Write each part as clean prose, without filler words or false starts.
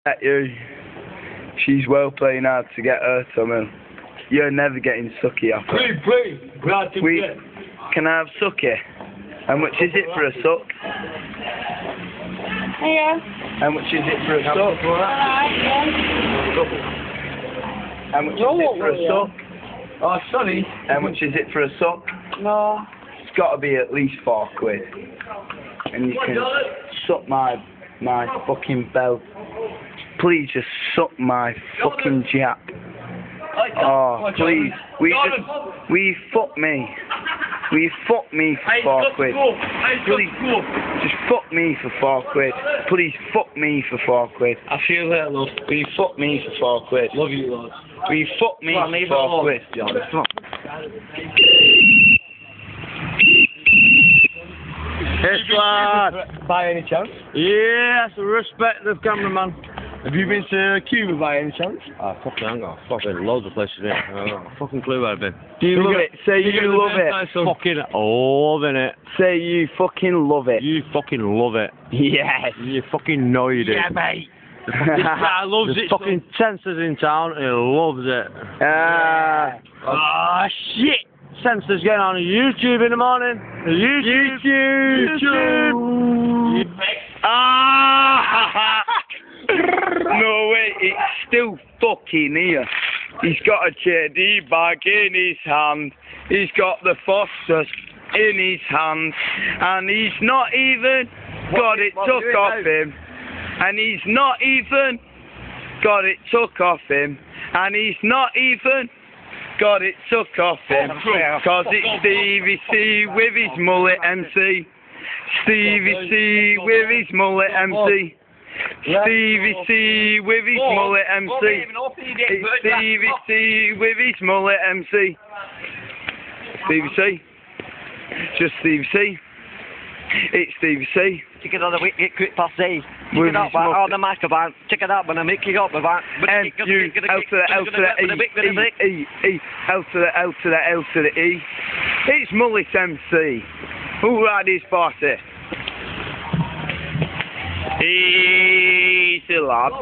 At you. She's well playing hard to get her tummy. You're never getting sucky off her. Please, glad to get. Can I have sucky? How much is it for a suck? Yeah. How much is it for a suck? How much is it for a suck? Oh, sorry. How much is it for a suck? No. It's got to be at least £4. And you can suck my fucking belt. Please just suck my fucking jap. Oh, please. Will you fuck me? Will you fuck me for £4? Please, just fuck me for £4. Please fuck me for £4. I feel that, love. Will you fuck me for £4? Love you, love. Will you fuck me for £4? Come on. Yes, lad. By any chance? Yes, respect the cameraman. Have you been to Cuba by any chance? Oh, fucking hang on. Fucking loads of places there. I don't have a fucking clue where I've been. Do you love it? Say you love it. Fucking loving it. Say you fucking love it. You fucking love it. Yes. You fucking know you do. Yeah, mate. I loves it. Fucking Sensors in town. He loves it. Ah, shit. Sensors getting on YouTube in the morning. YouTube. Ah! No way, it's still fucking here. He's got a JD bag in his hand. He's got the Fosters in his hand. And he's not even got it took off him. And he's not even got it took off him. And he's not even got it took off him. Cause it's Stevie C with his mullet MC. Stevie C with his mullet MC. Stevie C with his mullet MC. It's Stevie C with his mullet MC. Stevie C. Just Stevie C. It's Stevie C. Check it out, the wicket, quick pass C. Check it out, on the microphone. Check it out, when I make you up, man. M-U, L to the L to the E, L to the L to the L to the E. It's Mullet MC. Who ride his party? Easy lad.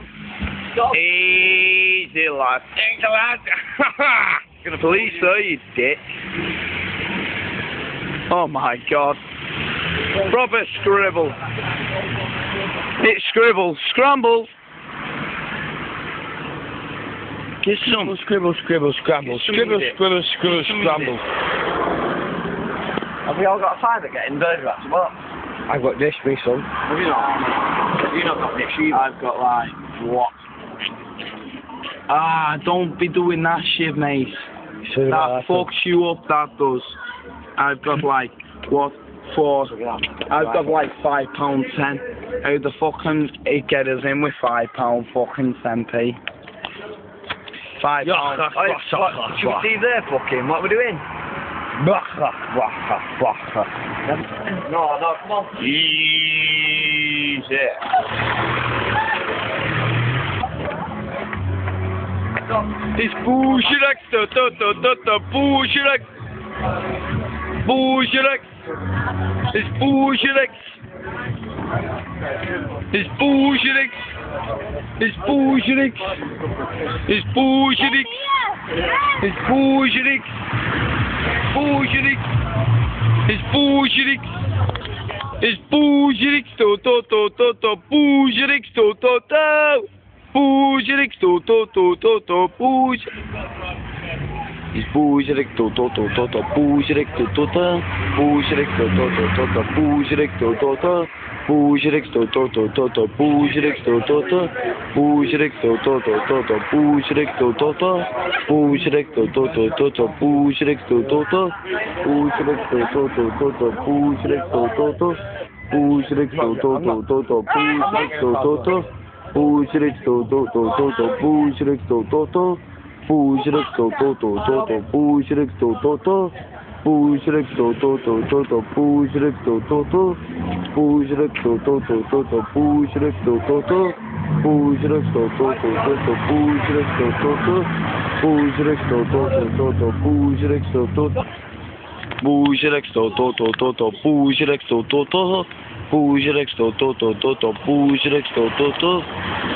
Easy lad. Easy lad. Gonna police her, you dick. Oh my god. Proper scribble. It's scribble. Scramble. Get some. Scribble, scramble. Scribble, scramble. Have we all got a time at getting burguracs or what? I've got this, me son. Have you not? Have you not got this either? I've got like, what? Ah, don't be doing that shit, mate. That fucks you up, that does. I've got like, what? I've got like £5.10. How the fucking it get us in with £5 fucking 10p? £5. Should we see there, fucking? What are we doing? No, come on. Easy. It's burguracs, burguracs. Burguracs. It's burguracs. It's burguracs. It's burguracs. It's burguracs. It's burguracs. Burguracs. It's burguracs. It's burguracs. Burguracs. Burguracs. Burguracs. It's burguracs, burguracs, burguracs, burguracs, burguracs, burguracs, burguracs, Burguracs to Burguracs to Burguracs to Burguracs to Burguracs to Burguracs to Burguracs to Burguracs to Burguracs to Burguracs to Burguracs to Burguracs to